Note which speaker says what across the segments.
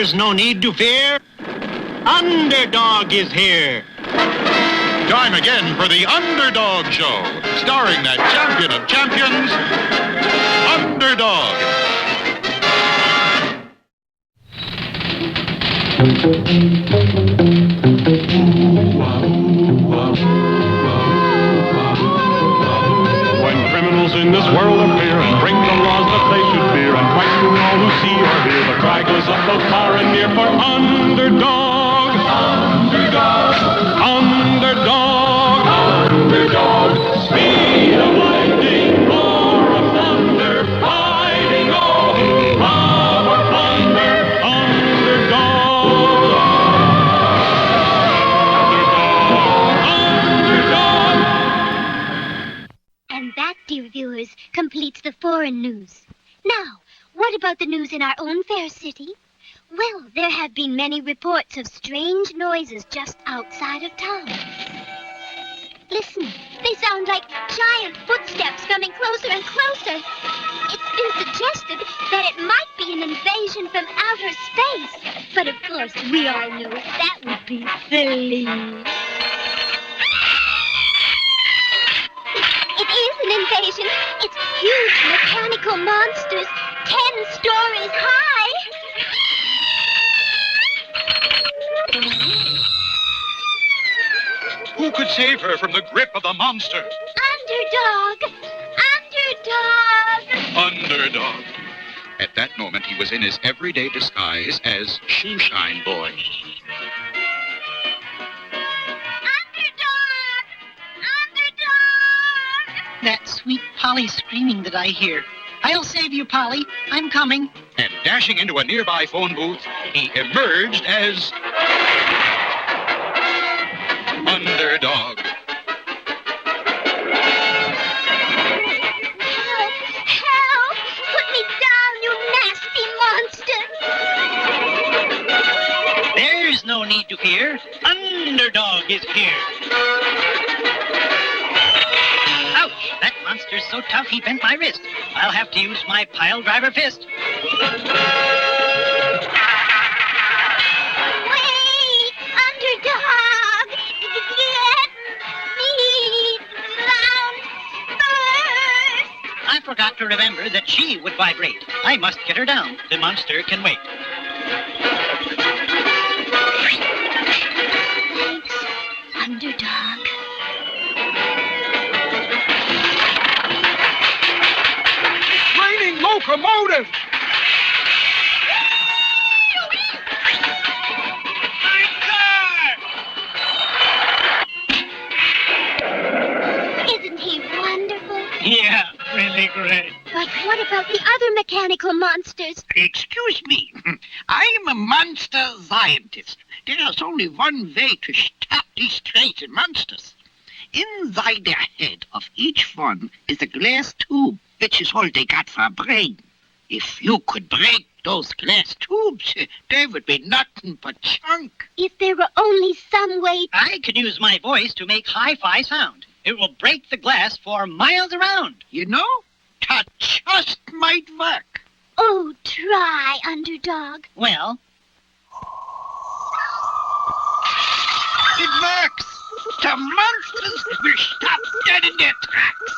Speaker 1: There's no need to fear. Underdog is here.
Speaker 2: Time again for the Underdog Show, starring that champion of champions, Underdog.
Speaker 3: When criminals in this world appear and bring the laws that they should fear and frighten all who see or hear, the cry goes up both far and near for Underdog. Underdog. Underdog. Underdog. Speed of lightning, roar of thunder, fighting all who love or plunder. Underdog. Underdog.
Speaker 4: And that, dear viewers, completes the foreign news. Now, what about the news in our own fair city? Well, there have been many reports of strange noises just outside of town. Listen, they sound like giant footsteps coming closer and closer. It's been suggested that it might be an invasion from outer space. But of course, we all know that would be silly. It is an invasion. It's huge mechanical monsters, 10 stories high.
Speaker 2: Who could save her from the grip of the monster?
Speaker 4: Underdog! Underdog!
Speaker 2: Underdog. At that moment, he was in his everyday disguise as Shoeshine Boy.
Speaker 4: Underdog! Underdog!
Speaker 5: That sweet Polly screaming that I hear. I'll save you, Polly. I'm coming.
Speaker 2: And dashing into a nearby phone booth, he emerged as Underdog.
Speaker 4: Help! Help! Put me down, you nasty monster!
Speaker 5: There's no need to fear. Underdog is here. Ouch! That monster's so tough he bent my wrist. I'll have to use my pile driver fist.
Speaker 4: Wait! Underdog! Get me down first!
Speaker 5: I forgot to remember that she would vibrate. I must get her down. The monster can wait.
Speaker 4: Thanks, Underdog.
Speaker 1: Raining locomotive!
Speaker 4: Isn't he wonderful?
Speaker 5: Yeah, really great.
Speaker 4: But what about the other mechanical monsters?
Speaker 6: Excuse me. I am a monster scientist. There is only one way to stop these crazy monsters. Inside the head of each one is a glass tube, which is all they got for a brain. If you could break those glass tubes, they would be nothing but junk.
Speaker 4: If there were only some way...
Speaker 5: I could use my voice to make hi-fi sound. It will break the glass for miles around.
Speaker 6: You know, that just might work.
Speaker 4: Oh, try, Underdog.
Speaker 5: Well,
Speaker 6: It works. The monsters will stop dead in their tracks.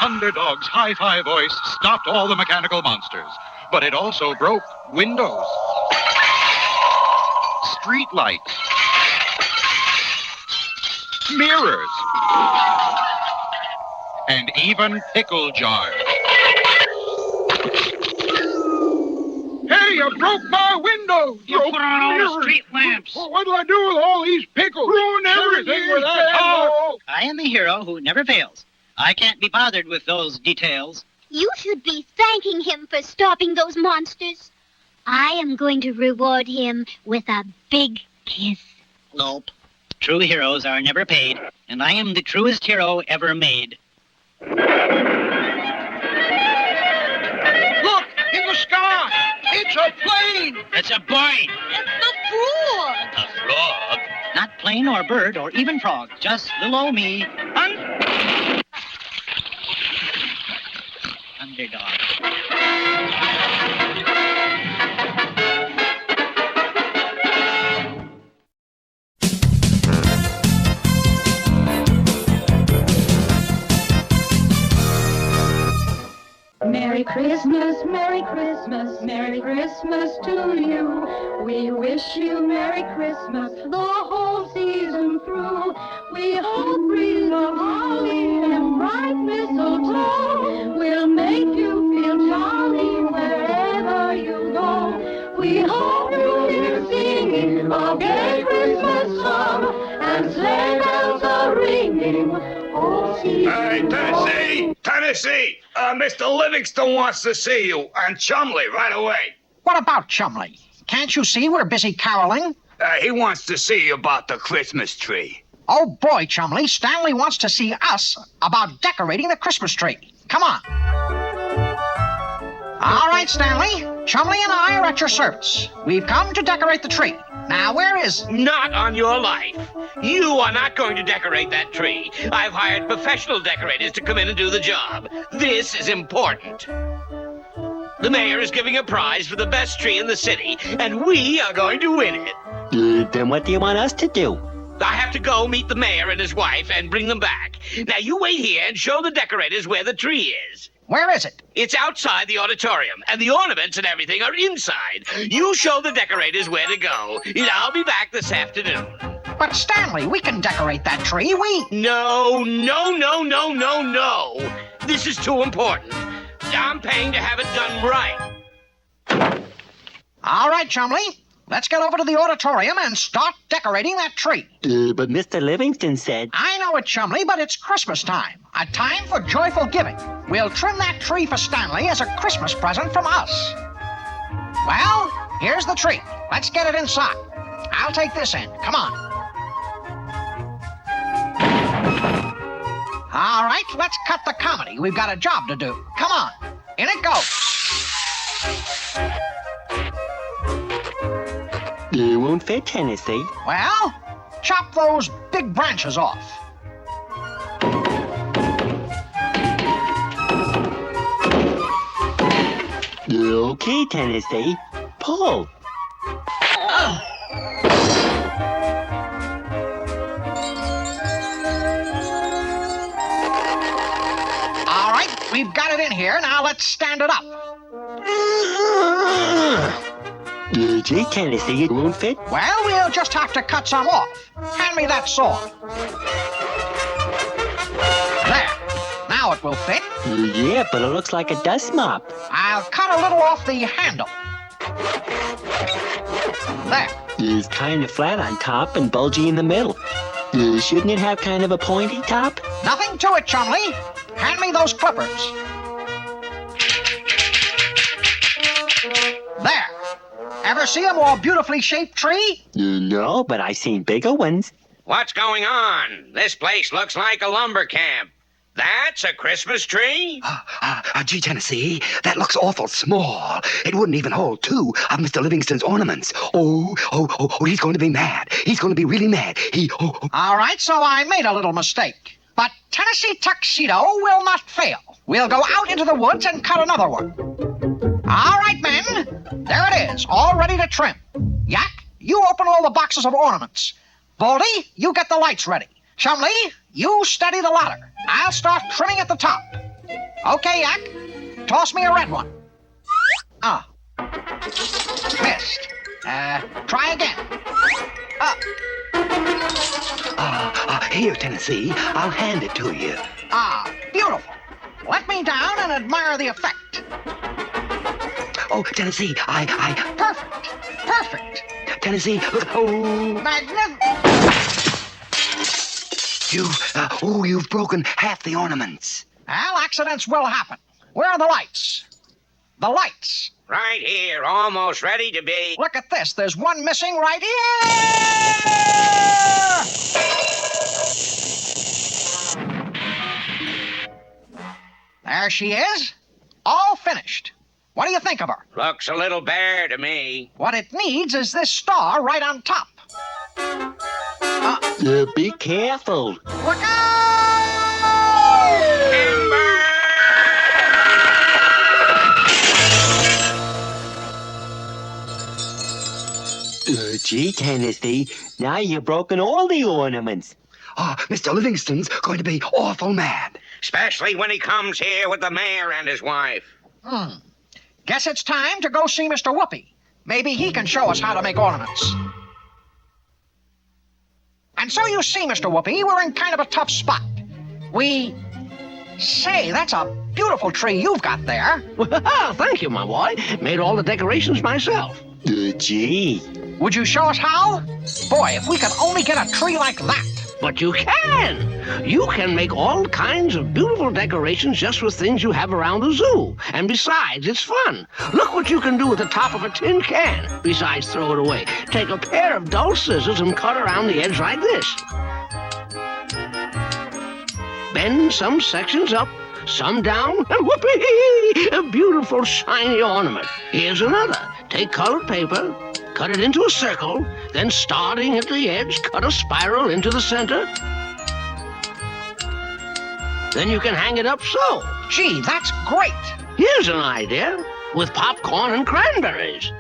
Speaker 2: Underdog's hi-fi voice stopped all the mechanical monsters, but it also broke windows, street lights, mirrors, and even pickle jars.
Speaker 1: Hey, you broke my window!
Speaker 6: You put on all the street lamps.
Speaker 1: Well, what'll I do with all these pickles? Ruin everything with that talk!
Speaker 5: I am a hero who never fails. I can't be bothered with those details.
Speaker 4: You should be thanking him for stopping those monsters. I am going to reward him with a big kiss.
Speaker 5: Nope. True heroes are never paid, and I am the truest hero ever made.
Speaker 1: Look! In the sky! It's a plane!
Speaker 5: It's a bird.
Speaker 4: It's a frog!
Speaker 5: A frog? Not plane or bird or even frog, just little old me. Underdog.
Speaker 7: Merry Christmas, Merry Christmas, Merry Christmas to you. We wish you Merry Christmas the whole season through. We hope wreaths of holly and bright mistletoe will make you feel jolly wherever you go. We hope you hear singing a gay Christmas song and sleigh bells are ringing all season
Speaker 1: Hey, Tennessee! Tennessee! Mr. Livingston wants to see you, and Chumley right away.
Speaker 8: What about Chumley? Can't you see we're busy caroling?
Speaker 1: He wants to see you about the Christmas tree.
Speaker 8: Oh boy, Chumley, Stanley wants to see us about decorating the Christmas tree. Come on. All right, Stanley. Chumley and I are at your service. We've come to decorate the tree. Now, where is...
Speaker 9: Not on your life. You are not going to decorate that tree. I've hired professional decorators to come in and do the job. This is important. The mayor is giving a prize for the best tree in the city, and we are going to win it.
Speaker 10: Then what do you want us to do?
Speaker 9: I have to go meet the mayor and his wife and bring them back. Now, you wait here and show the decorators where the tree is.
Speaker 8: Where is it?
Speaker 9: It's outside the auditorium, and the ornaments and everything are inside. You show the decorators where to go, and I'll be back this afternoon.
Speaker 8: But, Stanley, we can decorate that tree.
Speaker 9: No. This is too important. I'm paying to have it done right.
Speaker 8: All right, Chumley. Let's get over to the auditorium and start decorating that tree.
Speaker 10: But Mr. Livingston said...
Speaker 8: I know it, Chumley, but it's Christmas time. A time for joyful giving. We'll trim that tree for Stanley as a Christmas present from us. Well, here's the tree. Let's get it inside. I'll take this end. Come on. All right, let's cut the comedy. We've got a job to do. Come on. In it goes.
Speaker 10: It won't fit, Tennessee.
Speaker 8: Well, chop those big branches off.
Speaker 10: Okay, Tennessee. Pull.
Speaker 8: All right, we've got it in here. Now let's stand it up.
Speaker 10: Gee, Tennessee, it won't fit.
Speaker 8: Well, we'll just have to cut some off. Hand me that saw. There. Now it will fit.
Speaker 10: Yeah, but it looks like a dust mop.
Speaker 8: I'll cut a little off the handle. There.
Speaker 10: It's kind of flat on top and bulgy in the middle. Shouldn't it have kind of a pointy top?
Speaker 8: Nothing to it, Chumley. Hand me those clippers. There. Ever see a more beautifully shaped tree?
Speaker 10: No, but I've seen bigger ones.
Speaker 9: What's going on? This place looks like a lumber camp. That's a Christmas tree?
Speaker 11: Gee, Tennessee, that looks awful small. It wouldn't even hold two of Mr. Livingston's ornaments. Oh, he's going to be mad. He's going to be really mad.
Speaker 8: All right, so I made a little mistake. But Tennessee Tuxedo will not fail. We'll go out into the woods and cut another one. All right, men. There it is, all ready to trim. Yak, you open all the boxes of ornaments. Baldy, you get the lights ready. Chumley, you steady the ladder. I'll start trimming at the top. Okay, Yak, toss me a red one. Missed. Try again.
Speaker 11: Here, Tennessee, I'll hand it to you.
Speaker 8: Beautiful. Let me down and admire the effect.
Speaker 11: Oh, Tennessee,
Speaker 8: Perfect.
Speaker 11: Tennessee, look. Oh.
Speaker 8: Magnificent.
Speaker 11: You've broken half the ornaments.
Speaker 8: Well, accidents will happen. Where are the lights? The lights.
Speaker 9: Right here, almost ready to be.
Speaker 8: Look at this. There's one missing right here. There she is. All finished. What do you think of her?
Speaker 9: Looks a little bare to me.
Speaker 8: What it needs is this star right on top.
Speaker 10: Be careful.
Speaker 8: Look out!
Speaker 9: Timber!
Speaker 10: Gee, Tennessee, now you've broken all the ornaments.
Speaker 11: Oh, Mr. Livingston's going to be awful mad.
Speaker 9: Especially when he comes here with the mayor and his wife.
Speaker 8: Guess it's time to go see Mr. Whoopi. Maybe he can show us how to make ornaments. And so you see, Mr. Whoopi, we're in kind of a tough spot. Say, that's a beautiful tree you've got there.
Speaker 6: Well, thank you, my boy. Made all the decorations myself.
Speaker 10: Gee.
Speaker 8: Would you show us how? Boy, if we could only get a tree like that.
Speaker 6: But you can. You can make all kinds of beautiful decorations just with things you have around the zoo. And besides, it's fun. Look what you can do with the top of a tin can. Besides, throw it away. Take a pair of dull scissors and cut around the edge like this. Bend some sections up, some down, and whoopee! A beautiful shiny ornament. Here's another. Take colored paper, cut it into a circle, then starting at the edge, cut a spiral into the center. Then you can hang it up so.
Speaker 8: Gee, that's great.
Speaker 6: Here's an idea with popcorn and cranberries.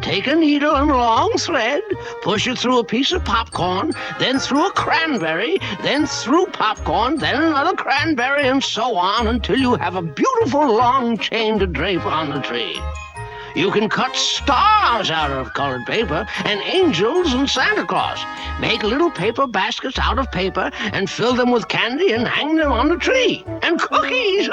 Speaker 6: Take a needle and long thread, push it through a piece of popcorn, then through a cranberry, then through popcorn, then another cranberry, and so on until you have a beautiful long chain to drape on the tree. You can cut stars out of colored paper and angels and Santa Claus. Make little paper baskets out of paper and fill them with candy and hang them on the tree. And cookies,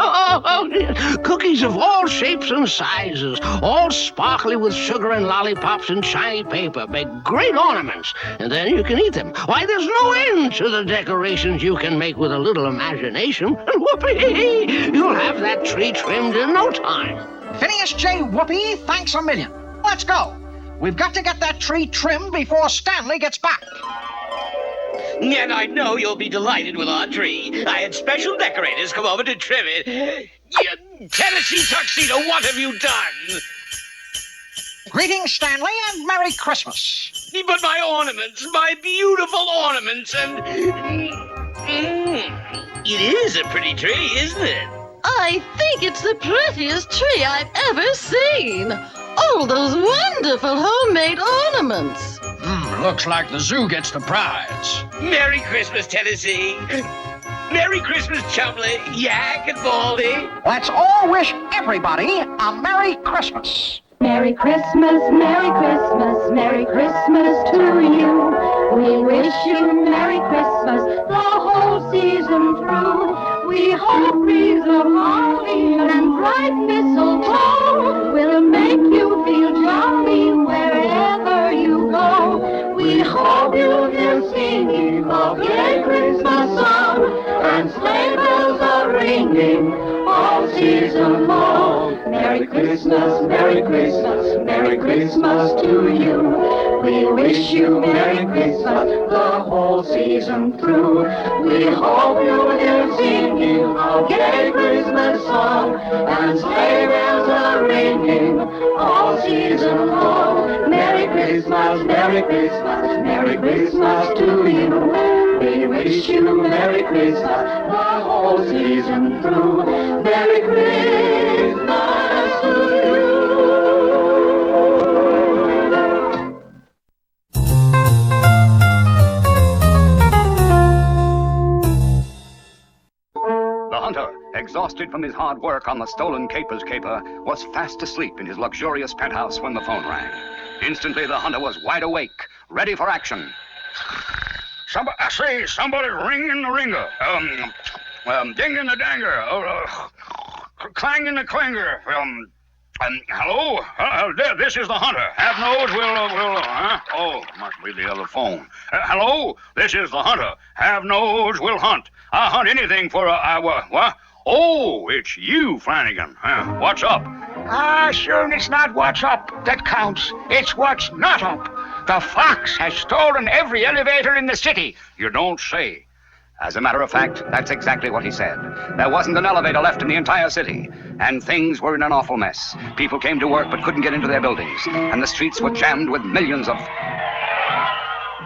Speaker 6: cookies of all shapes and sizes, all sparkly with sugar and lollipops and shiny paper. Make great ornaments, and then you can eat them. Why, there's no end to the decorations you can make with a little imagination. And whoopee, you'll have that tree trimmed in no time.
Speaker 8: Phineas J. Whoopi, thanks a million. Let's go. We've got to get that tree trimmed before Stanley gets back.
Speaker 9: And I know you'll be delighted with our tree. I had special decorators come over to trim it. You Tennessee tuxedo, what have you done?
Speaker 8: Greetings, Stanley, and Merry Christmas.
Speaker 9: But my ornaments, my beautiful ornaments, and... It is a pretty tree, isn't it?
Speaker 12: I think it's the prettiest tree I've ever seen. All those wonderful homemade ornaments.
Speaker 8: Looks like the zoo gets the prize.
Speaker 9: Merry Christmas, Tennessee. Merry Christmas, Chumley, Yak, and Baldy.
Speaker 8: Let's all wish everybody a Merry Christmas.
Speaker 7: Merry Christmas, Merry Christmas, Merry Christmas to you. We wish you Merry Christmas the whole season through. We hope wreaths of holly and bright mistletoe will make you feel jolly wherever you go. We hope you'll hear singing of gay Christmas song and sleigh bells are ringing all season long. Merry Christmas, Merry Christmas, Merry Christmas to you. We wish you Merry Christmas the whole season through. We hope you'll hear singing of gay Christmas song and sleigh bells are ringing all season long. Merry Christmas, Merry Christmas, Merry Christmas to you. We wish you Merry Christmas the whole season through. Merry Christmas to you.
Speaker 13: The hunter, exhausted from his hard work on the stolen caper's caper, was fast asleep in his luxurious penthouse when the phone rang. Instantly, the hunter was wide awake, ready for action.
Speaker 1: Somebody's ringing the ringer. Dinging the danger. Clanging the clanger. Hello? This is the hunter. Have nose, Oh, must be the other phone. Hello? This is the hunter. Have nose, will hunt. I'll hunt anything for what? Oh, it's you, Flanagan. What's up? Sure, it's not what's up that counts. It's what's not up. The fox has stolen every elevator in the city. You don't say.
Speaker 13: As a matter of fact, that's exactly what he said. There wasn't an elevator left in the entire city, and things were in an awful mess. People came to work but couldn't get into their buildings, and the streets were jammed with millions of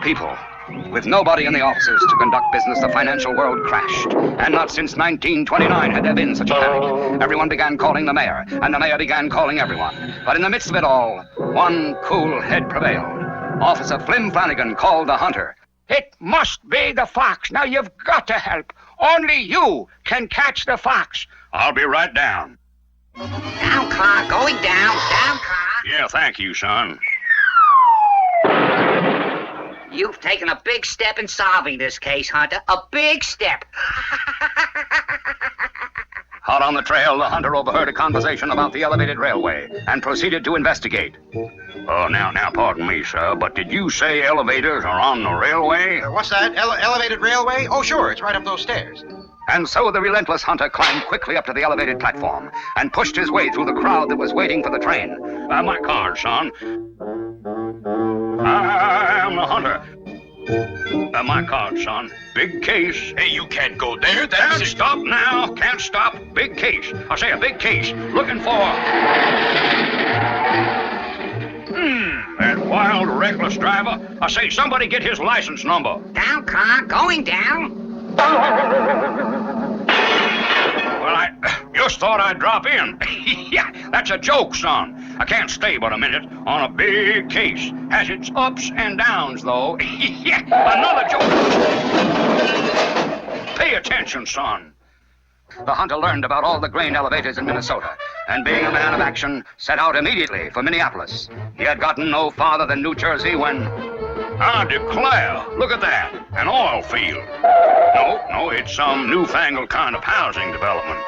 Speaker 13: people. With nobody in the offices to conduct business, the financial world crashed. And not since 1929 had there been such a panic. Everyone began calling the mayor, and the mayor began calling everyone. But in the midst of it all, one cool head prevailed. Officer Flim Flanagan called the hunter.
Speaker 14: It must be the fox. Now you've got to help. Only you can catch the fox.
Speaker 1: I'll be right down.
Speaker 6: Down car, going down, down car.
Speaker 1: Yeah, thank you, son.
Speaker 6: You've taken a big step in solving this case, Hunter. A big step.
Speaker 13: Hot on the trail, the hunter overheard a conversation about the elevated railway and proceeded to investigate.
Speaker 1: Oh, now, pardon me, sir, but did you say elevators are on the railway?
Speaker 8: What's that? Elevated railway? Oh, sure. It's right up those stairs.
Speaker 13: And so the relentless hunter climbed quickly up to the elevated platform and pushed his way through the crowd that was waiting for the train.
Speaker 1: My card, son. I am the hunter. My card, son. Big case.
Speaker 2: Hey, you can't go there.
Speaker 1: Can't stop now. Can't stop. Big case. I say a big case. Looking for... That wild, reckless driver. I say, somebody get his license number.
Speaker 6: Down car, going down.
Speaker 1: Well, I just thought I'd drop in. Yeah, that's a joke, son. I can't stay but a minute on a big case. Has its ups and downs, though. Yeah, another joke. Pay attention, son.
Speaker 13: The hunter learned about all the grain elevators in Minnesota, and being a man of action, set out immediately for Minneapolis. He had gotten no farther than New Jersey when...
Speaker 1: I declare, look at that, an oil field. No, it's some newfangled kind of housing development.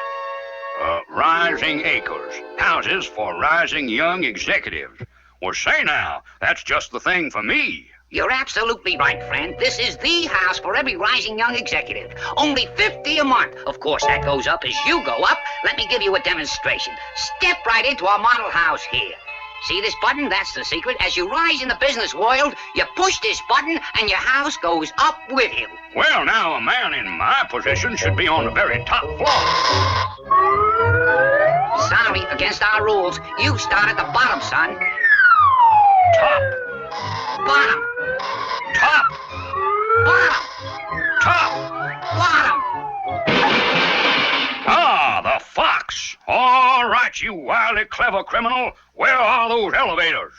Speaker 1: Rising Acres, houses for rising young executives. Well, say now, that's just the thing for me.
Speaker 6: You're absolutely right, friend. This is the house for every rising young executive. Only $50 a month. Of course, that goes up as you go up. Let me give you a demonstration. Step right into our model house here. See this button? That's the secret. As you rise in the business world, you push this button and your house goes up with you.
Speaker 1: Well, now, a man in my position should be on the very top floor.
Speaker 6: Sorry, against our rules. You start at the bottom, son.
Speaker 1: Top.
Speaker 6: Bottom.
Speaker 1: Top.
Speaker 6: Bottom.
Speaker 1: Top.
Speaker 6: Bottom.
Speaker 1: Ah, the fox. All right, you wildly clever criminal. Where are those elevators?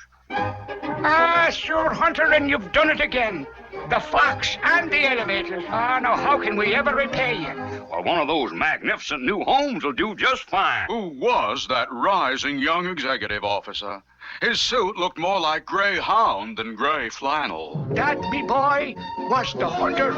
Speaker 14: Sure, Hunter, and you've done it again. The fox and the elevators. Now how can we ever repay you?
Speaker 1: Well, one of those magnificent new homes will do just fine.
Speaker 2: Who was that rising young executive officer? His suit looked more like gray hound than gray flannel.
Speaker 14: That, me boy, was the hunter.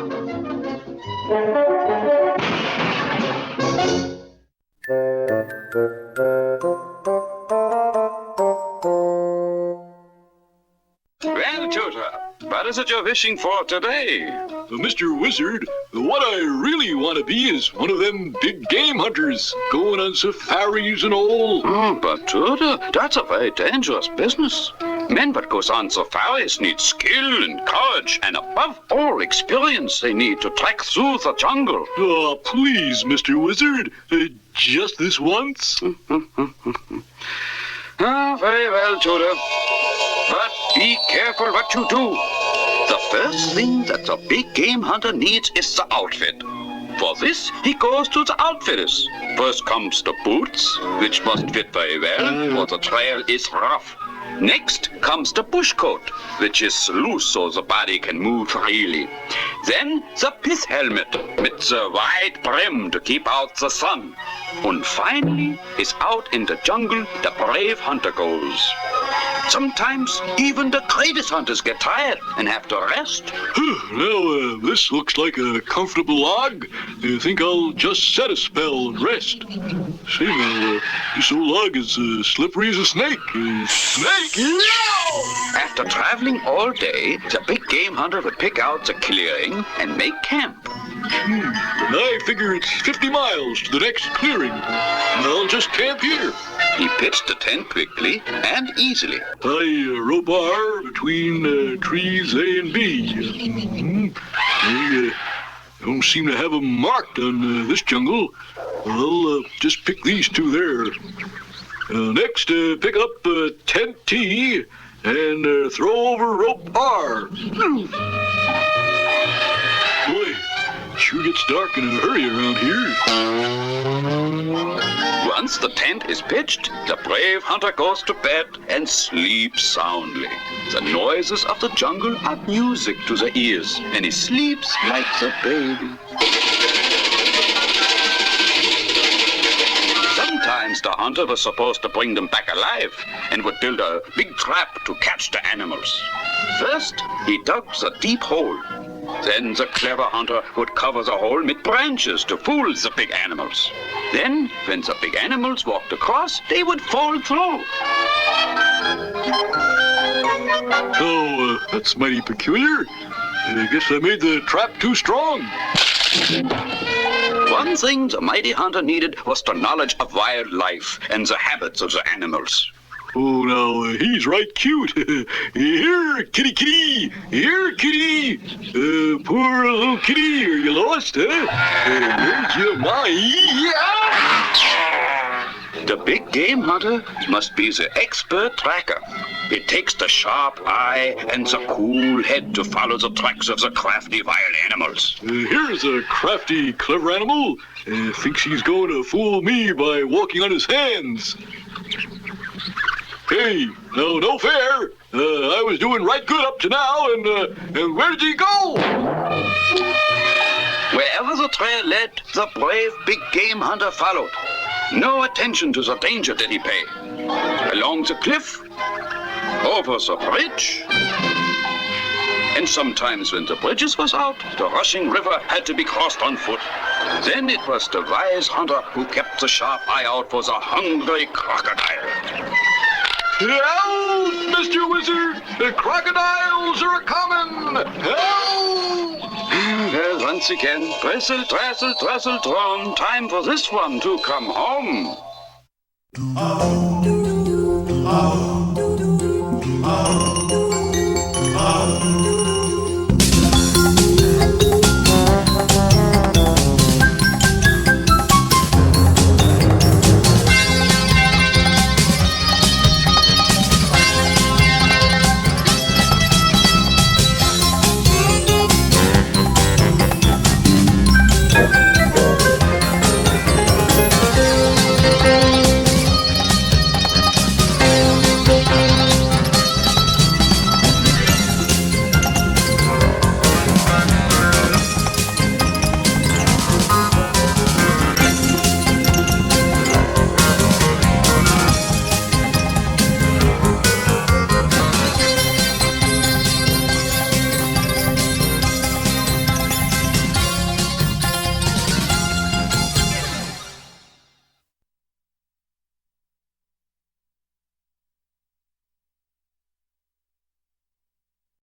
Speaker 15: Well, Tutor, what is it you're wishing for today?
Speaker 3: Mr. Wizard, what I really want to be is one of them big game hunters, going on safaris and all.
Speaker 15: But Tutor, that's a very dangerous business. Men that goes on safaris need skill and courage, and above all, experience they need to trek through the jungle.
Speaker 3: Oh, please, Mr. Wizard, just this once.
Speaker 15: Very well, Tutor. But be careful what you do. The first thing that the big game hunter needs is the outfit. For this, he goes to the outfitters. First comes the boots, which must fit very well, for the trail is rough. Next comes the bush coat, which is loose so the body can move freely. Then the pith helmet, with the wide brim to keep out the sun. And finally, is out in the jungle the brave hunter goes. Sometimes even the greatest hunters get tired and have to rest.
Speaker 3: Now, this looks like a comfortable log. I think I'll just set a spell and rest. Say, now, this old log is slippery as a snake. Snake!
Speaker 15: After traveling all day, the big game hunter would pick out the clearing and make camp.
Speaker 3: I figure it's 50 miles to the next clearing. I'll just camp here.
Speaker 15: He pitched the tent quickly and easily.
Speaker 3: I rope R between trees A and B. I don't seem to have them marked on this jungle. I'll just pick these two there. Next, pick up tent T and throw over rope R. Boy, sure gets dark in a hurry around here.
Speaker 15: Once the tent is pitched, the brave hunter goes to bed and sleeps soundly. The noises of the jungle are music to the ears, and he sleeps like a baby. Sometimes the hunter was supposed to bring them back alive and would build a big trap to catch the animals. First, he dug a deep hole. Then the clever hunter would cover the hole with branches to fool the big animals. Then, when the big animals walked across, they would fall through.
Speaker 3: Oh, that's mighty peculiar. I guess I made the trap too strong.
Speaker 15: One thing the mighty hunter needed was the knowledge of wildlife and the habits of the animals.
Speaker 3: Oh, now, he's right cute. Here, kitty, kitty. Here, kitty. Poor little kitty. Are you lost, huh? Where's your mommy?
Speaker 15: The big game hunter must be the expert tracker. It takes the sharp eye and the cool head to follow the tracks of the crafty wild animals.
Speaker 3: Here's a crafty, clever animal. Thinks he's going to fool me by walking on his hands. Hey, no fair. I was doing right good up to now, and where did he go?
Speaker 15: Wherever the trail led, the brave big game hunter followed. No attention to the danger did he pay. Along the cliff, over the bridge, and sometimes when the bridges was out, the rushing river had to be crossed on foot. Then it was the wise hunter who kept the sharp eye out for the hungry crocodile.
Speaker 3: Help, Mr. Wizard! The crocodiles are coming! Help!
Speaker 15: Well, once again, trestle, trestle, trestle, tron, time for this one to come home.